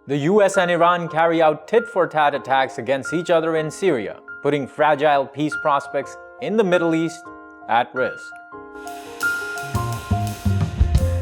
The US and Iran carry out tit-for-tat attacks against each other in Syria, putting fragile peace prospects in the Middle East at risk.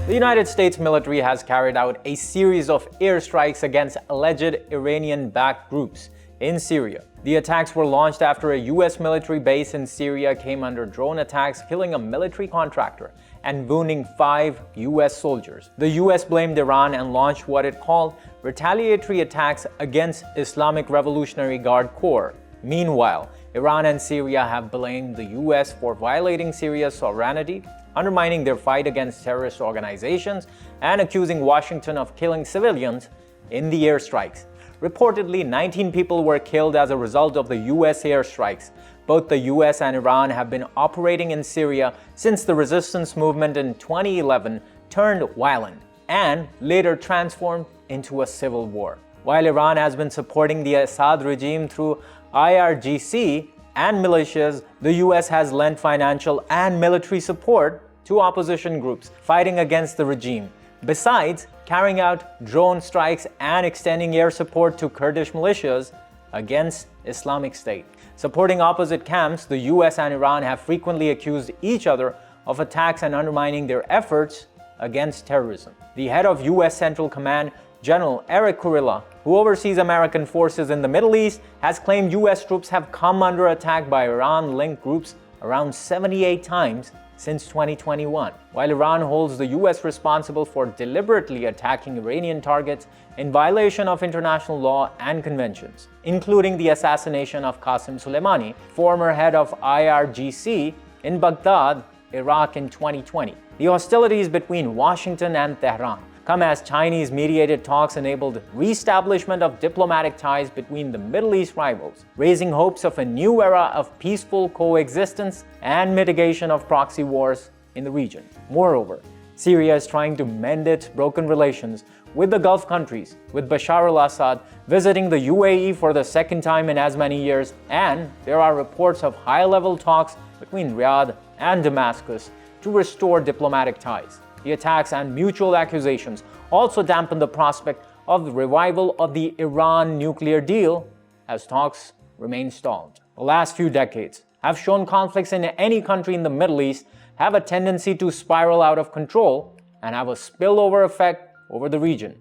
The United States military has carried out a series of airstrikes against alleged Iranian-backed groups in Syria. The attacks were launched after a US military base in Syria came under drone attacks, killing a military contractor and wounding 5 US soldiers. The US blamed Iran and launched what it called retaliatory attacks against Islamic Revolutionary Guard Corps. Meanwhile, Iran and Syria have blamed the US for violating Syria's sovereignty, undermining their fight against terrorist organizations, and accusing Washington of killing civilians in the airstrikes. Reportedly, 19 people were killed as a result of the US airstrikes. Both the US and Iran have been operating in Syria since the resistance movement in 2011 turned violent and later transformed into a civil war. While Iran has been supporting the Assad regime through IRGC and militias, the US has lent financial and military support to opposition groups fighting against the regime, besides carrying out drone strikes and extending air support to Kurdish militias against Islamic State. Supporting opposite camps, the US and Iran have frequently accused each other of attacks and undermining their efforts against terrorism. The head of US Central Command, General Eric Kurilla, who oversees American forces in the Middle East, has claimed US troops have come under attack by Iran-linked groups around 78 times since 2021, while Iran holds the US responsible for deliberately attacking Iranian targets in violation of international law and conventions, including the assassination of Qasem Soleimani, former head of IRGC, in Baghdad, Iraq in 2020. The hostilities between Washington and Tehran come as Chinese-mediated talks enabled reestablishment of diplomatic ties between the Middle East rivals, raising hopes of a new era of peaceful coexistence and mitigation of proxy wars in the region. Moreover, Syria is trying to mend its broken relations with the Gulf countries, with Bashar al-Assad visiting the UAE for the second time in as many years, and there are reports of high-level talks between Riyadh and Damascus to restore diplomatic ties. The attacks and mutual accusations also dampen the prospect of the revival of the Iran nuclear deal as talks remain stalled. The last few decades have shown conflicts in any country in the Middle East have a tendency to spiral out of control and have a spillover effect over the region,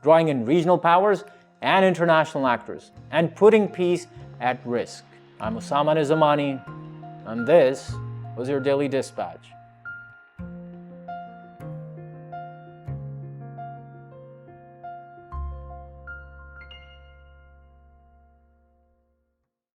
drawing in regional powers and international actors and putting peace at risk. I'm Usama Nizamani, and this was your Daily Dispatch.